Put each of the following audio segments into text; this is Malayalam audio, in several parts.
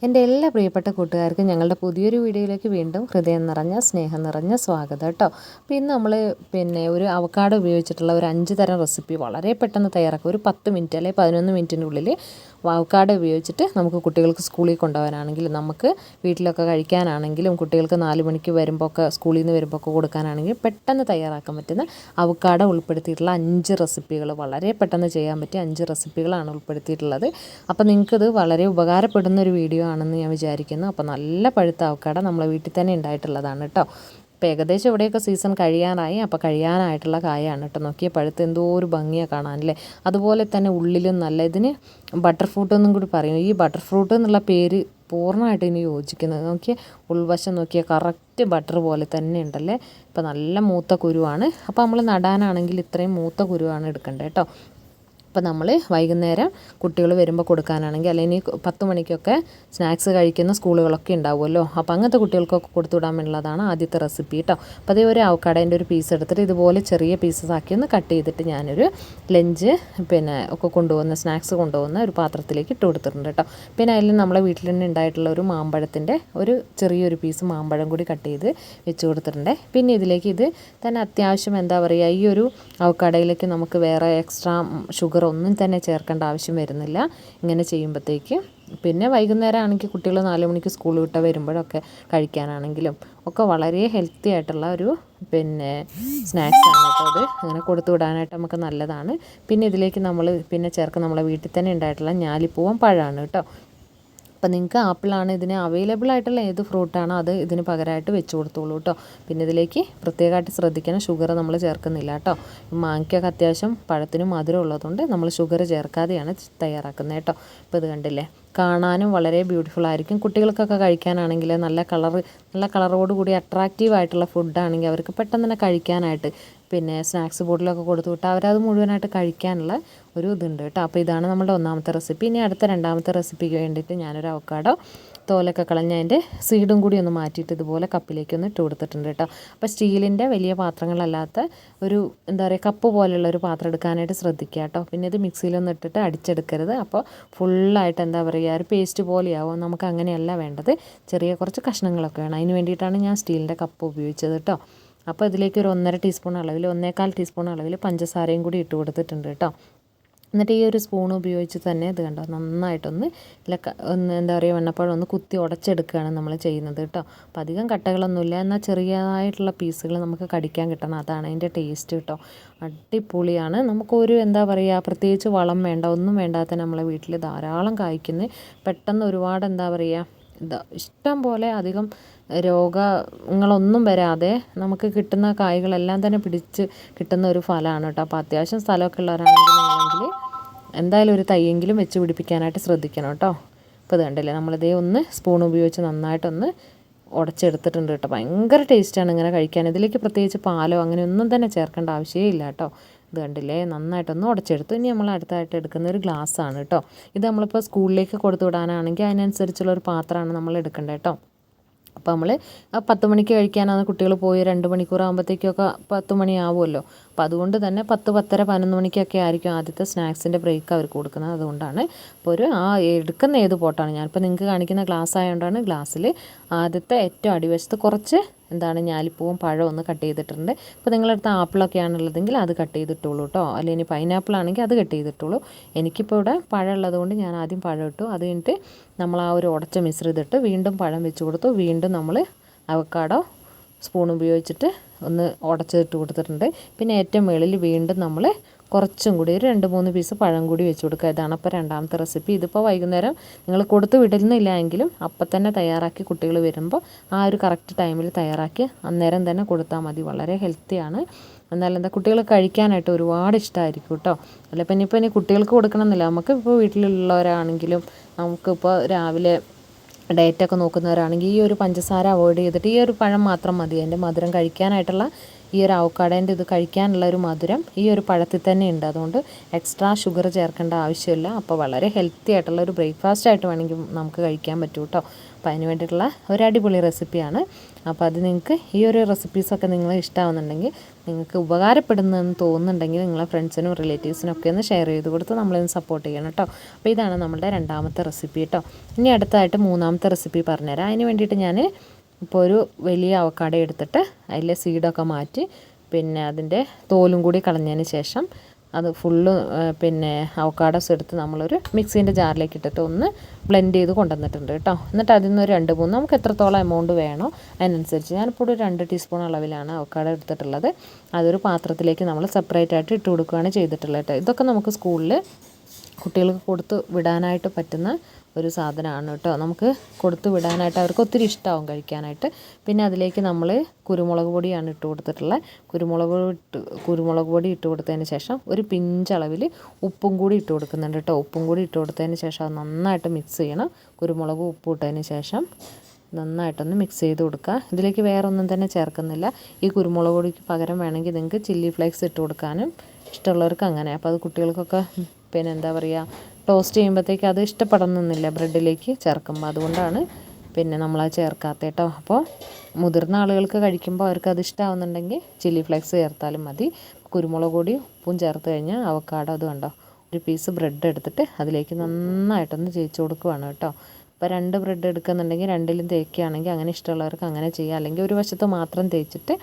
എൻ്റെ എല്ലാ പ്രിയപ്പെട്ട കൂട്ടുകാർക്കും ഞങ്ങളുടെ പുതിയൊരു വീഡിയോയിലേക്ക് വീണ്ടും ഹൃദയം നിറഞ്ഞ സ്നേഹം നിറഞ്ഞ സ്വാഗതം കേട്ടോ. അപ്പോൾ ഇന്ന് നമ്മൾ ഒരു അവക്കാഡോ ഉപയോഗിച്ചിട്ടുള്ള ഒരു 5 തരം റെസിപ്പി വളരെ പെട്ടെന്ന് തയ്യാറാക്കുക. ഒരു 10 മിനിറ്റ് അല്ലെങ്കിൽ 11 മിനിറ്റിനുള്ളിൽ അവക്കാഡോ ഉപയോഗിച്ചിട്ട് നമുക്ക് കുട്ടികൾക്ക് സ്കൂളിൽ കൊണ്ടുപോകാനാണെങ്കിലും നമുക്ക് വീട്ടിലൊക്കെ കഴിക്കാനാണെങ്കിലും കുട്ടികൾക്ക് 4 മണിക്ക് വരുമ്പോൾ ഒക്കെ സ്കൂളിൽ നിന്ന് വരുമ്പോൾ ഒക്കെ കൊടുക്കാനാണെങ്കിലും പെട്ടെന്ന് തയ്യാറാക്കാൻ പറ്റുന്ന അവക്കാഡോ ഉൾപ്പെടുത്തിയിട്ടുള്ള 5 റെസിപ്പികൾ, വളരെ പെട്ടെന്ന് ചെയ്യാൻ പറ്റിയ 5 റെസിപ്പികളാണ് ഉൾപ്പെടുത്തിയിട്ടുള്ളത്. അപ്പോൾ നിങ്ങൾക്കിത് വളരെ ഉപകാരപ്പെടുന്ന ഒരു വീഡിയോ ആണെന്ന് ഞാൻ വിചാരിക്കുന്നു. അപ്പോൾ നല്ല പഴുത്ത അവക്കാഡോ നമ്മളെ വീട്ടിൽ തന്നെ ഉണ്ടായിട്ടുള്ളതാണ് കേട്ടോ. ഇപ്പോൾ ഏകദേശം ഇവിടെയൊക്കെ സീസൺ കഴിയാനായി. അപ്പോൾ കഴിയാനായിട്ടുള്ള കായാണ് കേട്ടോ. നോക്കിയ പഴുത്ത് എന്തോ ഒരു ഭംഗിയാണ് കാണാനല്ലേ. അതുപോലെ തന്നെ ഉള്ളിലും നല്ല, ഇതിന് ബട്ടർ ഫ്രൂട്ട് എന്നും കൂടി പറയും. ഈ ബട്ടർ ഫ്രൂട്ട് എന്നുള്ള പേര് പൂർണ്ണമായിട്ട് ഇനി യോജിക്കുന്നത്. നോക്കിയാൽ ഉൾവശം നോക്കിയാൽ കറക്റ്റ് ബട്ടർ പോലെ തന്നെ ഉണ്ടല്ലേ. ഇപ്പോൾ നല്ല മൂത്ത കുരുവാണ്. അപ്പോൾ നമ്മൾ നടാനാണെങ്കിൽ ഇത്രയും മൂത്ത കുരുവാണ് എടുക്കേണ്ടത് കേട്ടോ. അപ്പോൾ നമ്മൾ വൈകുന്നേരം കുട്ടികൾ വരുമ്പോൾ കൊടുക്കാനാണെങ്കിൽ, അല്ലെങ്കിൽ 10 മണിക്കൊക്കെ സ്നാക്സ് കഴിക്കുന്ന സ്കൂളുകളൊക്കെ ഉണ്ടാവുമല്ലോ. അപ്പോൾ അങ്ങനത്തെ കുട്ടികൾക്കൊക്കെ കൊടുത്തു വിടാൻ വേണ്ടിയുള്ളതാണ് ആദ്യത്തെ റെസിപ്പി കേട്ടോ. അപ്പോൾ അതേ ഒരു അവക്കാഡോൻ്റെ ഒരു പീസ് എടുത്തിട്ട് ഇതുപോലെ ചെറിയ പീസസ് ആക്കി ഒന്ന് കട്ട് ചെയ്തിട്ട് ഞാനൊരു ലഞ്ച് ഒക്കെ കൊണ്ടുപോകുന്ന സ്നാക്സ് കൊണ്ടുപോകുന്ന ഒരു പാത്രത്തിലേക്ക് ഇട്ട് കൊടുത്തിട്ടുണ്ട് കേട്ടോ. പിന്നെ അതിൽ നമ്മളെ വീട്ടിൽ തന്നെ ഉണ്ടായിട്ടുള്ള ഒരു മാമ്പഴത്തിൻ്റെ ഒരു ചെറിയൊരു പീസ് മാമ്പഴം കൂടി കട്ട് ചെയ്ത് വെച്ച് കൊടുത്തിട്ടുണ്ട്. പിന്നെ ഇതിലേക്ക് ഇത് തന്നെ അത്യാവശ്യം എന്താ പറയുക, ഈ ഒരു അവക്കാഡോയിലേക്ക് നമുക്ക് വേറെ എക്സ്ട്രാ ഷുഗർ ഒന്നും തന്നെ ചേർക്കേണ്ട ആവശ്യം വരുന്നില്ല ഇങ്ങനെ ചെയ്യുമ്പോഴത്തേക്ക്. പിന്നെ വൈകുന്നേരം ആണെങ്കിൽ കുട്ടികൾ 4 മണിക്ക് സ്കൂൾ വിട്ട് വരുമ്പോഴൊക്കെ കഴിക്കാനാണെങ്കിലും ഒക്കെ വളരെ ഹെൽത്തി ആയിട്ടുള്ള ഒരു സ്നാക്സ് ആണ് കേട്ടോ. അത് അങ്ങനെ കൊടുത്തു വിടാനായിട്ട് നമുക്ക് നല്ലതാണ്. പിന്നെ ഇതിലേക്ക് നമ്മൾ ചേർക്കുന്ന നമ്മളെ വീട്ടിൽ തന്നെ ഉണ്ടായിട്ടുള്ള ഞാലിപ്പൂവൻ പഴമാണ് കേട്ടോ. അപ്പോൾ നിങ്ങൾക്ക് ആപ്പിളാണ് ഇതിന് അവൈലബിൾ ആയിട്ടുള്ള ഏത് ഫ്രൂട്ടാണോ അത് ഇതിന് പകരമായിട്ട് വെച്ച് കൊടുത്തോളൂ കേട്ടോ. പിന്നെ ഇതിലേക്ക് പ്രത്യേകമായിട്ട് ശ്രദ്ധിക്കണം, ഷുഗർ നമ്മൾ ചേർക്കുന്നില്ല കേട്ടോ. മാങ്ങയ്ക്കൊക്കെ അത്യാവശ്യം പഴത്തിന് മധുരം ഉള്ളതുകൊണ്ട് നമ്മൾ ഷുഗർ ചേർക്കാതെയാണ് തയ്യാറാക്കുന്നത് കേട്ടോ. ഇപ്പോൾ ഇത് കണ്ടില്ലേ, കാണാനും വളരെ ബ്യൂട്ടിഫുൾ ആയിരിക്കും. കുട്ടികൾക്കൊക്കെ കഴിക്കാനാണെങ്കിൽ നല്ല കളറോട് കൂടി അട്രാക്റ്റീവ് ആയിട്ടുള്ള ഫുഡാണെങ്കിൽ അവർക്ക് പെട്ടെന്ന് തന്നെ കഴിക്കാനായിട്ട് സ്നാക്സ് ബോർഡിലൊക്കെ കൊടുത്തു വിട്ടാൽ അവരത് മുഴുവനായിട്ട് കഴിക്കാനുള്ള ഒരു ഇതുണ്ട് കേട്ടോ. അപ്പോൾ ഇതാണ് നമ്മുടെ ഒന്നാമത്തെ റെസിപ്പി. ഇനി അടുത്ത രണ്ടാമത്തെ റെസിപ്പിക്ക് വേണ്ടിയിട്ട് ഞാനൊരു അവക്കാഡോ തോലൊക്കെ കളഞ്ഞ് അതിൻ്റെ സീഡും കൂടി ഒന്ന് മാറ്റിയിട്ട് ഇതുപോലെ കപ്പിലേക്ക് ഒന്ന് ഇട്ട് കൊടുത്തിട്ടുണ്ട് കേട്ടോ. അപ്പോൾ സ്റ്റീലിൻ്റെ വലിയ പാത്രങ്ങളല്ലാത്ത ഒരു കപ്പ് പോലെയുള്ള ഒരു പാത്രം എടുക്കാനായിട്ട് ശ്രദ്ധിക്കുക കേട്ടോ. പിന്നെ ഇത് മിക്സിയിലൊന്നും ഇട്ടിട്ട് അടിച്ചെടുക്കരുത്. അപ്പോൾ ഫുള്ളായിട്ട് ഒരു പേസ്റ്റ് പോലെയാവും. നമുക്ക് അങ്ങനെയല്ല വേണ്ടത്, ചെറിയ കുറച്ച് കഷ്ണങ്ങളൊക്കെ വേണം. അതിന് വേണ്ടിയിട്ടാണ് ഞാൻ സ്റ്റീലിൻ്റെ കപ്പ് ഉപയോഗിച്ചത് കേട്ടോ. അപ്പോൾ ഇതിലേക്ക് ഒരു 1.5 ടീസ്പൂൺ അളവിൽ 1.25 ടീസ്പൂൺ അളവിൽ പഞ്ചസാരയും കൂടി ഇട്ട് കൊടുത്തിട്ടുണ്ട് കേട്ടോ. എന്നിട്ട് ഈ ഒരു സ്പൂൺ ഉപയോഗിച്ച് തന്നെ ഇത് കണ്ടോ നന്നായിട്ടൊന്ന് വെണ്ണപ്പഴം ഒന്ന് കുത്തി ഉടച്ചെടുക്കുകയാണ് നമ്മൾ ചെയ്യുന്നത് കേട്ടോ. അപ്പോൾ അധികം കട്ടകളൊന്നുമില്ല, എന്നാൽ ചെറിയതായിട്ടുള്ള പീസുകൾ നമുക്ക് കടിക്കാൻ കിട്ടണം. അതാണ് അതിൻ്റെ ടേസ്റ്റ് കേട്ടോ. അടിപൊളിയാണ്. നമുക്കൊരു പ്രത്യേകിച്ച് വളം വേണ്ട, ഒന്നും വേണ്ടാത്ത നമ്മളെ വീട്ടിൽ ധാരാളം കായ്ക്കുന്ന, പെട്ടെന്ന് ഒരുപാട് ഇഷ്ടം പോലെ അധികം രോഗങ്ങളൊന്നും വരാതെ നമുക്ക് കിട്ടുന്ന കായ്കളെല്ലാം തന്നെ പിടിച്ച് കിട്ടുന്ന ഒരു ഫലമാണ് കേട്ടോ. അപ്പോൾ അത്യാവശ്യം സ്ഥലമൊക്കെ ഉള്ളവരാണെങ്കിൽ എന്തായാലും ഒരു തൈയെങ്കിലും വെച്ച് പിടിപ്പിക്കാനായിട്ട് ശ്രദ്ധിക്കണം കേട്ടോ. ഇപ്പോൾ ഇത് കണ്ടില്ലേ, നമ്മളിതേ ഒന്ന് സ്പൂൺ ഉപയോഗിച്ച് നന്നായിട്ടൊന്ന് ഉടച്ചെടുത്തിട്ടുണ്ട് കേട്ടോ. ഭയങ്കര ടേസ്റ്റാണ് ഇങ്ങനെ കഴിക്കാൻ. ഇതിലേക്ക് പ്രത്യേകിച്ച് പാലോ അങ്ങനെയൊന്നും തന്നെ ചേർക്കേണ്ട ആവശ്യമേ ഇല്ല കേട്ടോ. ഇത് കണ്ടില്ലേ, നന്നായിട്ടൊന്ന് ഉടച്ചെടുത്തു. ഇനി നമ്മൾ അടുത്തായിട്ട് എടുക്കുന്ന ഒരു ഗ്ലാസ്സാണ് കേട്ടോ. ഇത് നമ്മളിപ്പോൾ സ്കൂളിലേക്ക് കൊടുത്തു വിടാനാണെങ്കിൽ അതിനനുസരിച്ചുള്ള ഒരു പാത്രമാണ് നമ്മൾ എടുക്കേണ്ടത് കേട്ടോ. അപ്പോൾ നമ്മൾ 10 മണിക്ക് കഴിക്കാനാണ് കുട്ടികൾ പോയി 2 മണിക്കൂർ ആകുമ്പോഴത്തേക്കൊക്കെ 10 മണിയാവുമല്ലോ. അപ്പോൾ അതുകൊണ്ട് തന്നെ 10, 10:30, 11 മണിക്കൊക്കെ ആയിരിക്കും ആദ്യത്തെ സ്നാക്സിൻ്റെ ബ്രേക്ക് അവർക്ക് കൊടുക്കുന്നത്. അതുകൊണ്ടാണ് ഇപ്പോൾ എടുക്കുന്ന ഏത് പോട്ടാണ്, ഞാനിപ്പോൾ നിങ്ങൾക്ക് കാണിക്കുന്ന ഗ്ലാസ് ആയതുകൊണ്ടാണ് ഗ്ലാസ്സിൽ ആദ്യത്തെ ഏറ്റവും അടിവശത്ത് കുറച്ച് ഞാലിപ്പൂവും പഴം ഒന്ന് കട്ട് ചെയ്തിട്ടുണ്ട്. ഇപ്പോൾ നിങ്ങളടുത്ത് ആപ്പിളൊക്കെ ആണുള്ളതെങ്കിൽ അത് കട്ട് ചെയ്തിട്ടുള്ളൂ കേട്ടോ. അല്ലെങ്കിൽ പൈനാപ്പിൾ ആണെങ്കിൽ അത് കട്ട് ചെയ്തിട്ടുള്ളൂ. എനിക്കിപ്പോൾ ഇവിടെ പഴം ഉള്ളതുകൊണ്ട് ഞാൻ ആദ്യം പഴം ഇട്ടു. അത് കഴിഞ്ഞിട്ട് നമ്മൾ ആ ഒരു ഉടച്ച മിശ്രിതം വീണ്ടും പഴം വെച്ച് കൊടുത്തു. വീണ്ടും നമ്മൾ അവക്കാഡോ സ്പൂൺ ഉപയോഗിച്ചിട്ട് ഒന്ന് ഉടച്ചിട്ട് കൊടുത്തിട്ടുണ്ട്. പിന്നെ ഏറ്റവും മുകളിൽ വീണ്ടും നമ്മൾ കുറച്ചും കൂടി ഒരു 2-3 പീസ് പഴം കൂടി വെച്ച് കൊടുക്കുക. ഇതാണ് അപ്പോൾ രണ്ടാമത്തെ റെസിപ്പി. ഇതിപ്പോൾ വൈകുന്നേരം നിങ്ങൾ കൊടുത്ത് വിടുന്നില്ല എങ്കിലും അപ്പം തന്നെ തയ്യാറാക്കി കുട്ടികൾ വരുമ്പോൾ ആ ഒരു കറക്റ്റ് ടൈമിൽ തയ്യാറാക്കി അന്നേരം തന്നെ കൊടുത്താൽ മതി. വളരെ ഹെൽത്തിയാണ്. എന്നാലും കുട്ടികൾ കഴിക്കാനായിട്ട് ഒരുപാട് ഇഷ്ടമായിരിക്കും കേട്ടോ. അല്ല പിന്നെ ഇനി കുട്ടികൾക്ക് കൊടുക്കണമെന്നില്ല, നമുക്കിപ്പോൾ വീട്ടിലുള്ളവരാണെങ്കിലും നമുക്കിപ്പോൾ രാവിലെ ഡയറ്റൊക്കെ നോക്കുന്നവരാണെങ്കിൽ ഈ ഒരു പഞ്ചസാര അവോയ്ഡ് ചെയ്തിട്ട് ഈ ഒരു പഴം മാത്രം മതി. അതിൻ്റെ മധുരം കഴിക്കാനായിട്ടുള്ള ഈ ഒരു അവക്കാടേൻ്റെ ഇത് കഴിക്കാനുള്ള ഒരു മധുരം ഈ ഒരു പഴത്തിൽ തന്നെ ഉണ്ട്. അതുകൊണ്ട് എക്സ്ട്രാ ഷുഗർ ചേർക്കേണ്ട ആവശ്യമില്ല. അപ്പോൾ വളരെ ഹെൽത്തി ആയിട്ടുള്ള ഒരു ബ്രേക്ക്ഫാസ്റ്റ് ആയിട്ട് വേണമെങ്കിൽ നമുക്ക് കഴിക്കാൻ പറ്റും കേട്ടോ. അപ്പോൾ അതിന് വേണ്ടിയിട്ടുള്ള ഒരു അടിപൊളി റെസിപ്പിയാണ്. അപ്പോൾ അത് നിങ്ങൾക്ക് ഈ ഒരു റെസിപ്പീസൊക്കെ നിങ്ങൾ ഇഷ്ടമാവുന്നുണ്ടെങ്കിൽ, നിങ്ങൾക്ക് ഉപകാരപ്പെടുന്നതെന്ന് തോന്നുന്നുണ്ടെങ്കിൽ നിങ്ങളെ ഫ്രണ്ട്സിനും റിലേറ്റീവ്സിനും ഒക്കെ ഒന്ന് ഷെയർ ചെയ്ത് കൊടുത്ത് നമ്മളൊന്ന് സപ്പോർട്ട് ചെയ്യണം കേട്ടോ. അപ്പോൾ ഇതാണ് നമ്മുടെ രണ്ടാമത്തെ റെസിപ്പി കേട്ടോ. ഇനി അടുത്തായിട്ട് മൂന്നാമത്തെ റെസിപ്പി പറഞ്ഞുതരാം. അതിന് വേണ്ടിയിട്ട് ഞാൻ ഇപ്പോൾ ഒരു വലിയ അവക്കാട എടുത്തിട്ട് അതിലെ സീഡൊക്കെ മാറ്റി പിന്നെ അതിൻ്റെ തോലും കൂടി കളഞ്ഞതിന് ശേഷം അത് ഫുള്ള് പിന്നെ അവക്കാഡോസ് എടുത്ത് നമ്മളൊരു മിക്സീൻ്റെ ജാറിലേക്ക് ഇട്ടിട്ട് ഒന്ന് ബ്ലെൻഡ് ചെയ്ത് കൊണ്ടുവന്നിട്ടുണ്ട് കേട്ടോ. എന്നിട്ട് അതിൽ നിന്ന് ഒരു 2-3 നമുക്ക് എത്രത്തോളം എമൗണ്ട് വേണോ അതിനനുസരിച്ച്, ഞാനിപ്പോൾ ഒരു 2 ടീസ്പൂൺ അളവിലാണ് അവക്കാഡോ എടുത്തിട്ടുള്ളത്. അതൊരു പാത്രത്തിലേക്ക് നമ്മൾ സെപ്പറേറ്റ് ആയിട്ട് ഇട്ട് കൊടുക്കുകയാണ് ചെയ്തിട്ടുള്ളത് കേട്ടോ. ഇതൊക്കെ നമുക്ക് സ്കൂളിൽ കുട്ടികൾക്ക് കൊടുത്ത് വിടാനായിട്ട് പറ്റുന്ന ഒരു സാധനമാണ് കേട്ടോ. നമുക്ക് കൊടുത്ത് വിടാനായിട്ട് അവർക്ക് ഒത്തിരി ഇഷ്ടമാവും കഴിക്കാനായിട്ട്. പിന്നെ അതിലേക്ക് നമ്മൾ കുരുമുളക് പൊടിയാണ് ഇട്ട് കൊടുത്തിട്ടുള്ളത്. കുരുമുളക് പൊടി ഇട്ട് കൊടുത്തതിന് ശേഷം ഒരു പിഞ്ചളവിൽ ഉപ്പും കൂടി ഇട്ട് കൊടുക്കുന്നുണ്ട് കേട്ടോ. ഉപ്പും കൂടി ഇട്ട് കൊടുത്തതിന് ശേഷം അത് നന്നായിട്ട് മിക്സ് ചെയ്യണം. കുരുമുളകും ഉപ്പും ഇട്ടതിന് ശേഷം നന്നായിട്ടൊന്ന് മിക്സ് ചെയ്ത് കൊടുക്കുക. ഇതിലേക്ക് വേറെ ഒന്നും തന്നെ ചേർക്കുന്നില്ല. ഈ കുരുമുളക് പൊടിക്ക് പകരം വേണമെങ്കിൽ നിങ്ങൾക്ക് ചില്ലി ഫ്ലേക്സ് ഇട്ട് കൊടുക്കാനും ഇഷ്ടമുള്ളവർക്ക് അങ്ങനെ. അപ്പോൾ അത് കുട്ടികൾക്കൊക്കെ പിന്നെ എന്താ പറയുക, ടോസ്റ്റ് ചെയ്യുമ്പോഴത്തേക്ക് അത് ഇഷ്ടപ്പെടുന്നില്ല ബ്രെഡിലേക്ക് ചേർക്കുമ്പോൾ. അതുകൊണ്ടാണ് പിന്നെ നമ്മളത് ചേർക്കാത്ത കേട്ടോ. അപ്പോൾ മുതിർന്ന ആളുകൾക്ക് കഴിക്കുമ്പോൾ അവർക്ക് അത് ഇഷ്ടമാവുന്നുണ്ടെങ്കിൽ ചില്ലി ഫ്ലേക്സ് ചേർത്താലും മതി. കുരുമുളക് പൊടി ഉപ്പും ചേർത്ത് കഴിഞ്ഞാൽ അവക്കാഡോ അത് കണ്ടോ ഒരു പീസ് ബ്രെഡ് എടുത്തിട്ട് അതിലേക്ക് നന്നായിട്ടൊന്ന് തേച്ച് കൊടുക്കുകയാണ് കേട്ടോ. അപ്പോൾ 2 ബ്രെഡ് എടുക്കുന്നുണ്ടെങ്കിൽ 2ലും തേക്കുകയാണെങ്കിൽ അങ്ങനെ ഇഷ്ടമുള്ളവർക്ക് അങ്ങനെ ചെയ്യാം. അല്ലെങ്കിൽ ഒരു വശത്ത് മാത്രം തേച്ചിട്ട്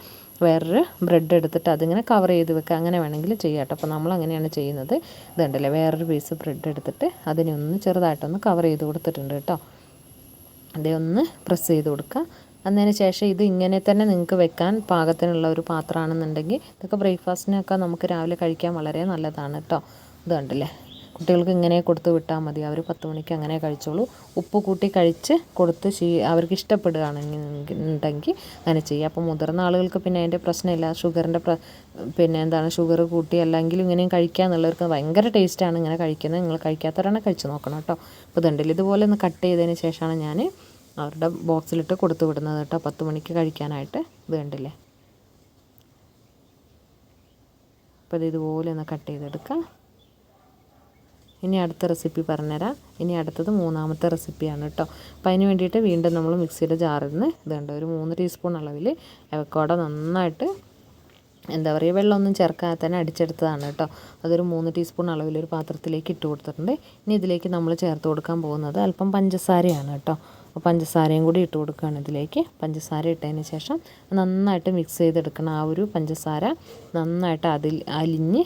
വേറൊരു ബ്രെഡ് എടുത്തിട്ട് അതിങ്ങനെ കവർ ചെയ്ത് വെക്കുക, അങ്ങനെ വേണമെങ്കിൽ ചെയ്യാം കേട്ടോ. അപ്പോൾ നമ്മൾ അങ്ങനെയാണ് ചെയ്യുന്നത്. ഇതുണ്ടല്ലേ, വേറൊരു പീസ് ബ്രെഡ് എടുത്തിട്ട് അതിനെ ഒന്ന് ചെറുതായിട്ടൊന്ന് കവർ ചെയ്ത് കൊടുത്തിട്ടുണ്ട് കേട്ടോ. അതേ ഒന്ന് പ്രസ് ചെയ്ത് കൊടുക്കുക. അതിന് ശേഷം ഇത് ഇങ്ങനെ തന്നെ നിങ്ങൾക്ക് വെക്കാൻ പാകത്തിനുള്ള ഒരു പാത്രമാണെന്നുണ്ടെങ്കിൽ ഇതൊക്കെ ബ്രേക്ക്ഫാസ്റ്റിനൊക്കെ നമുക്ക് രാവിലെ കഴിക്കാൻ വളരെ നല്ലതാണ് കേട്ടോ. ഇത് കണ്ടില്ലേ, കുട്ടികൾക്ക് ഇങ്ങനെ കൊടുത്ത് വിട്ടാൽ മതി. അവർ 10 മണിക്ക് അങ്ങനെ കഴിച്ചോളൂ. ഉപ്പ് കൂട്ടി കഴിച്ച് കൊടുത്ത് അവർക്ക് ഇഷ്ടപ്പെടുകയാണെന്നുണ്ടെങ്കിൽ അങ്ങനെ ചെയ്യുക. അപ്പോൾ മുതിർന്ന ആളുകൾക്ക് പിന്നെ അതിൻ്റെ പ്രശ്നമില്ല. ഷുഗറിൻ്റെ പിന്നെ എന്താണ് ഷുഗർ കൂട്ടി അല്ലെങ്കിലും ഇങ്ങനെയും കഴിക്കുക എന്നുള്ളവർക്ക് ഭയങ്കര ടേസ്റ്റാണ് ഇങ്ങനെ കഴിക്കുന്നത്. നിങ്ങൾ കഴിക്കാത്തവരാണ് കഴിച്ച് നോക്കണം കേട്ടോ. അപ്പോൾ ഇതുണ്ടല്ലോ, ഇതുപോലെ ഒന്ന് കട്ട് ചെയ്തതിന് ശേഷമാണ് ഞാൻ അവരുടെ ബോക്സിലിട്ട് കൊടുത്ത് വിടുന്നത് കേട്ടോ, 10 മണിക്ക് കഴിക്കാനായിട്ട്. ഇത് കണ്ടില്ലേ. അപ്പോൾ ഇത് ഇതുപോലെ ഒന്ന് കട്ട് ചെയ്തെടുക്കാം. ഇനി അടുത്ത റെസിപ്പി പറഞ്ഞുതരാം. ഇനി അടുത്തത് മൂന്നാമത്തെ റെസിപ്പിയാണ് കേട്ടോ. അപ്പോൾ അതിന് വേണ്ടിയിട്ട് വീണ്ടും നമ്മൾ മിക്സിയുടെ ജാറിൽ നിന്ന് ഇതുണ്ട് ഒരു 3 ടീസ്പൂൺ അളവിൽ അവക്കാഡോ നന്നായിട്ട് എന്താ പറയുക വെള്ളമൊന്നും ചേർക്കാതെ തന്നെ അടിച്ചെടുത്തതാണ് കേട്ടോ. അതൊരു 3 ടീസ്പൂൺ അളവിലൊരു പാത്രത്തിലേക്ക് ഇട്ട് കൊടുത്തിട്ടുണ്ട്. ഇനി ഇതിലേക്ക് നമ്മൾ ചേർത്ത് കൊടുക്കാൻ പോകുന്നത് അല്പം പഞ്ചസാരയാണ് കേട്ടോ. അപ്പോൾ പഞ്ചസാരയും കൂടി ഇട്ട് കൊടുക്കുകയാണ് ഇതിലേക്ക്. പഞ്ചസാര ഇട്ടതിന് ശേഷം നന്നായിട്ട് മിക്സ് ചെയ്തെടുക്കണം. ആ ഒരു പഞ്ചസാര നന്നായിട്ട് അലിഞ്ഞ്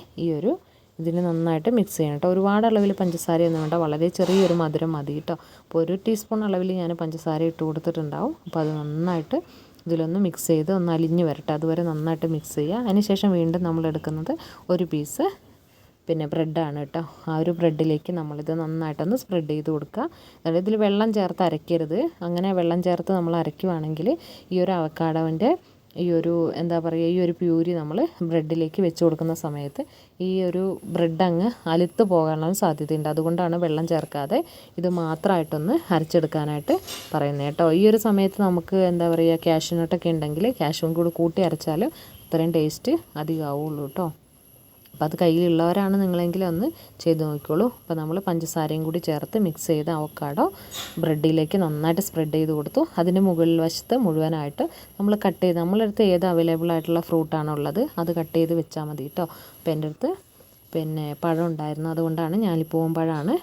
ഇതിന് നന്നായിട്ട് മിക്സ് ചെയ്യണം കേട്ടോ. ഒരുപാട് അളവിൽ പഞ്ചസാരയൊന്നും വേണ്ട, വളരെ ചെറിയൊരു മധുരം മതി കേട്ടോ. അപ്പോൾ 1 ടീസ്പൂൺ അളവിൽ ഞാൻ പഞ്ചസാര ഇട്ട് കൊടുത്തിട്ടുണ്ടാവും. അപ്പോൾ അത് നന്നായിട്ട് ഇതിലൊന്ന് മിക്സ് ചെയ്ത് ഒന്ന് അലിഞ്ഞ് വരട്ടെ, അതുവരെ നന്നായിട്ട് മിക്സ് ചെയ്യുക. അതിനുശേഷം വീണ്ടും നമ്മൾ എടുക്കുന്നത് ഒരു പീസ് പിന്നെ ബ്രെഡാണ് കേട്ടോ. ആ ഒരു ബ്രെഡിലേക്ക് നമ്മളിത് നന്നായിട്ടൊന്ന് സ്പ്രെഡ് ചെയ്ത് കൊടുക്കുക. അതായത് ഇതിൽ വെള്ളം ചേർത്ത് അരയ്ക്കരുത്. അങ്ങനെ വെള്ളം ചേർത്ത് നമ്മൾ അരയ്ക്കുവാണെങ്കിൽ ഈ ഒരു അവക്കാഡോൻ്റെ ഈ ഒരു എന്താ പറയുക ഈ ഒരു പ്യൂരി നമ്മൾ ബ്രെഡിലേക്ക് വെച്ച് കൊടുക്കുന്ന സമയത്ത് ഈ ഒരു ബ്രെഡ് അങ്ങ് അലുത്ത് പോകാനുള്ള സാധ്യതയുണ്ട്. അതുകൊണ്ടാണ് വെള്ളം ചേർക്കാതെ ഇത് മാത്രമായിട്ടൊന്ന് അരച്ചെടുക്കാനായിട്ട് പറയുന്നത് കേട്ടോ. ഈ ഒരു സമയത്ത് നമുക്ക് എന്താ പറയുക കാഷ്യൂ നട്ടൊക്കെ ഉണ്ടെങ്കിൽ കാഷ്യൂം കൂടി കൂട്ടി അരച്ചാലും അത്രയും ടേസ്റ്റ് അധികമാവുള്ളൂ കേട്ടോ. അപ്പോൾ അത് കയ്യിലുള്ളവരാണ് നിങ്ങളെങ്കിൽ ഒന്ന് ചെയ്ത് നോക്കിക്കോളൂ. അപ്പോൾ നമ്മൾ പഞ്ചസാരയും കൂടി ചേർത്ത് മിക്സ് ചെയ്ത് അവക്കാഡോ ബ്രെഡിലേക്ക് നന്നായിട്ട് സ്പ്രെഡ് ചെയ്ത് കൊടുത്തു. അതിൻ്റെ മുകളിൽ വശത്ത് മുഴുവനായിട്ട് നമ്മളടുത്ത് ഏത് അവൈലബിൾ ആയിട്ടുള്ള ഫ്രൂട്ടാണോ ഉള്ളത് അത് കട്ട് ചെയ്ത് വെച്ചാൽ മതി കേട്ടോ. അപ്പോൾ എൻ്റെ അടുത്ത് പിന്നെ പഴം ഉണ്ടായിരുന്നു, അതുകൊണ്ടാണ് ഞാലിപ്പൂവൻ പഴമാണ്.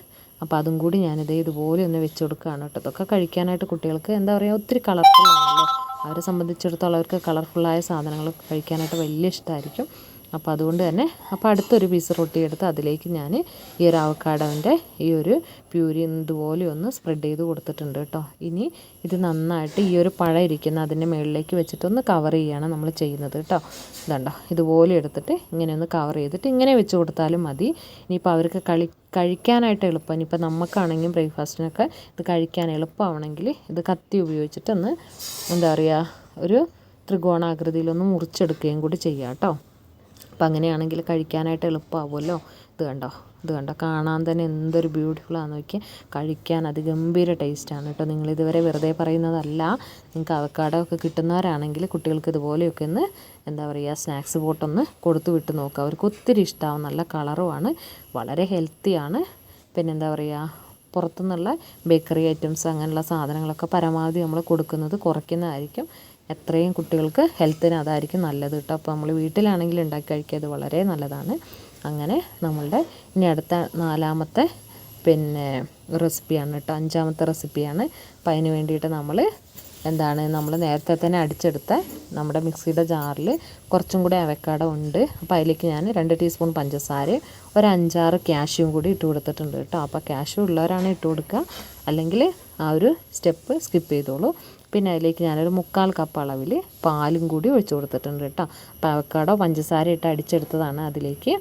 അപ്പോൾ അതും കൂടി ഞാനിത് ഇതുപോലെ ഒന്ന് വെച്ച് കൊടുക്കുകയാണ് കേട്ടോ. ഇതൊക്കെ കഴിക്കാനായിട്ട് കുട്ടികൾക്ക് എന്താ പറയുക ഒത്തിരി കളർഫുള്ളാണല്ലോ. അവരെ സംബന്ധിച്ചിടത്തോളം അവർക്ക് കളർഫുള്ളായ സാധനങ്ങൾ കഴിക്കാനായിട്ട് വലിയ ഇഷ്ടമായിരിക്കും. അപ്പോൾ അതുകൊണ്ട് തന്നെ അടുത്തൊരു പീസ് റൊട്ടി എടുത്ത് അതിലേക്ക് ഞാൻ ഈ ഒരു അവക്കാഡോൻ്റെ ഈ ഒരു പ്യൂരി ഇതുപോലെ ഒന്ന് സ്പ്രെഡ് ചെയ്ത് കൊടുത്തിട്ടുണ്ട് കേട്ടോ. ഇനി ഇത് നന്നായിട്ട് ഈ ഒരു പഴം ഇരിക്കുന്ന അതിൻ്റെ മുകളിലേക്ക് വെച്ചിട്ടൊന്ന് കവർ ചെയ്യുകയാണ് നമ്മൾ ചെയ്യുന്നത് കേട്ടോ. ഇതുണ്ടോ, ഇതുപോലെ എടുത്തിട്ട് ഇങ്ങനെ ഒന്ന് കവർ ചെയ്തിട്ട് ഇങ്ങനെ വെച്ച് കൊടുത്താലും മതി. ഇനിയിപ്പോൾ അവർക്ക് കഴിക്കാനായിട്ട് എളുപ്പം, ഇനിയിപ്പോൾ നമുക്കാണെങ്കിലും ബ്രേക്ക്ഫാസ്റ്റിനൊക്കെ ഇത് കഴിക്കാൻ എളുപ്പമാവണമെങ്കിൽ ഇത് കത്തി ഉപയോഗിച്ചിട്ടൊന്ന് എന്താ പറയുക ഒരു ത്രികോണാകൃതിയിലൊന്ന് മുറിച്ചെടുക്കുകയും കൂടി ചെയ്യാം കേട്ടോ. അപ്പോൾ അങ്ങനെയാണെങ്കിൽ കഴിക്കാനായിട്ട് എളുപ്പമാവുമല്ലോ. ഇത് കണ്ടോ കാണാൻ തന്നെ എന്തൊരു ബ്യൂട്ടിഫുള്ളാണെന്ന് നോക്കിയാൽ. കഴിക്കാൻ അതിഗംഭീര ടേസ്റ്റാണ് കേട്ടോ. നിങ്ങളിതുവരെ വെറുതെ പറയുന്നതല്ല. നിങ്ങൾക്ക് അവക്കാഡോ ഒക്കെ കിട്ടുന്നവരാണെങ്കിൽ കുട്ടികൾക്ക് ഇതുപോലെയൊക്കെ ഒന്ന് എന്താ പറയുക സ്നാക്സ് പോട്ടൊന്ന് കൊടുത്തു വിട്ട് നോക്കുക. അവർക്ക് ഒത്തിരി ഇഷ്ടമാവും. നല്ല കളറുമാണ്, വളരെ ഹെൽത്തിയാണ്. പിന്നെന്താ പറയുക, പുറത്തുനിന്നുള്ള ബേക്കറി ഐറ്റംസ് അങ്ങനെയുള്ള സാധനങ്ങളൊക്കെ പരമാവധി നമ്മൾ കൊടുക്കുന്നത് കുറയ്ക്കുന്നതായിരിക്കും. എത്രയും കുട്ടികൾക്ക് ഹെൽത്തിന് അതായിരിക്കും നല്ലത് കേട്ടോ. അപ്പോൾ നമ്മൾ വീട്ടിലാണെങ്കിൽ ഉണ്ടാക്കി കഴിക്കുക, അത് വളരെ നല്ലതാണ്. അങ്ങനെ നമ്മളുടെ ഇനി അടുത്ത 4ാമത്തെ റെസിപ്പിയാണ് കേട്ടോ. 5ാമത്തെ റെസിപ്പിയാണ്. അപ്പം അതിന് വേണ്ടിയിട്ട് നമ്മൾ നേരത്തെ തന്നെ അടിച്ചെടുത്ത നമ്മുടെ മിക്സിയുടെ ജാറിൽ കുറച്ചും കൂടി അവക്കാഡോ ഉണ്ട്. അപ്പോൾ അതിലേക്ക് ഞാൻ 2 ടീസ്പൂൺ പഞ്ചസാര, ഒരു 5-6 കാഷ്യൂം കൂടി ഇട്ട് കൊടുത്തിട്ടുണ്ട് കേട്ടോ. അപ്പോൾ കാഷ്യൂ ഉള്ളവരാണ് ഇട്ട് കൊടുക്കുക, അല്ലെങ്കിൽ ആ ഒരു സ്റ്റെപ്പ് സ്കിപ്പ് ചെയ്തോളൂ. പിന്നെ അതിലേക്ക് ഞാനൊരു 3/4 കപ്പ് അളവിൽ പാലും കൂടി ഒഴിച്ച് കൊടുത്തിട്ടുണ്ട് കേട്ടോ. അപ്പോൾ അവക്കാഡോ പഞ്ചസാര ഇട്ട് അടിച്ചെടുത്തതാണ്. അതിലേക്ക്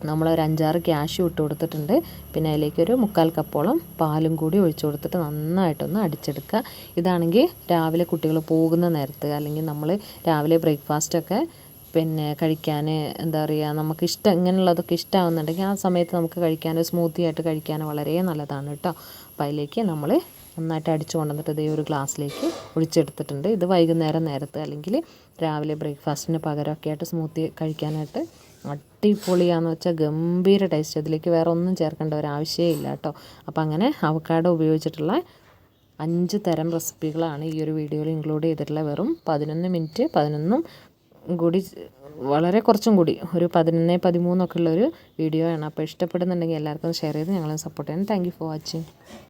നമ്മളൊരു 5-6 കാഷ്യൂ ഇട്ട് കൊടുത്തിട്ടുണ്ട്. പിന്നെ അതിലേക്കൊരു 3/4 കപ്പോളം പാലും കൂടി ഒഴിച്ച് കൊടുത്തിട്ട് നന്നായിട്ടൊന്ന് അടിച്ചെടുക്കുക. ഇതാണെങ്കിൽ രാവിലെ കുട്ടികൾ പോകുന്ന നേരത്ത്, അല്ലെങ്കിൽ നമ്മൾ രാവിലെ ബ്രേക്ക്ഫാസ്റ്റൊക്കെ കഴിക്കാൻ എന്താ പറയുക, നമുക്ക് ഇങ്ങനെയുള്ളതൊക്കെ ഇഷ്ടമാകുന്നുണ്ടെങ്കിൽ ആ സമയത്ത് നമുക്ക് കഴിക്കാൻ സ്മൂത്തി ആയിട്ട് കഴിക്കാൻ വളരെ നല്ലതാണ് കേട്ടോ. അപ്പോൾ അതിലേക്ക് നമ്മൾ നന്നായിട്ട് അടിച്ചു കൊണ്ടുവന്നിട്ട് ഇതേ ഒരു ഗ്ലാസ്സിലേക്ക് ഒഴിച്ചെടുത്തിട്ടുണ്ട്. ഇത് വൈകുന്നേരം നേരത്ത് അല്ലെങ്കിൽ രാവിലെ ബ്രേക്ക്ഫാസ്റ്റിന് പകരമൊക്കെ ആയിട്ട് സ്മൂത്തി കഴിക്കാനായിട്ട് അടിപൊളിയാണെന്ന് വെച്ചാൽ ഗംഭീര ടേസ്റ്റ്. അതിലേക്ക് വേറെ ഒന്നും ചേർക്കേണ്ട ഒരാവശ്യമേ ഇല്ല കേട്ടോ. അപ്പോൾ അങ്ങനെ അവക്കാഡോ ഉപയോഗിച്ചിട്ടുള്ള 5 തരം റെസിപ്പികളാണ് ഈ ഒരു വീഡിയോയിൽ ഇൻക്ലൂഡ് ചെയ്തിട്ടുള്ള. വെറും 11 മിനിറ്റ്, 11 കൂടി വളരെ കുറച്ചും കൂടി ഒരു 11-13 ഒക്കെ ഉള്ളൊരു വീഡിയോ ആണ്. അപ്പോൾ ഇഷ്ടപ്പെടുന്നുണ്ടെങ്കിൽ എല്ലാവർക്കും ഷെയർ ചെയ്ത് ഞങ്ങളെ സപ്പോർട്ട് ചെയ്യണം. Thank you for watching.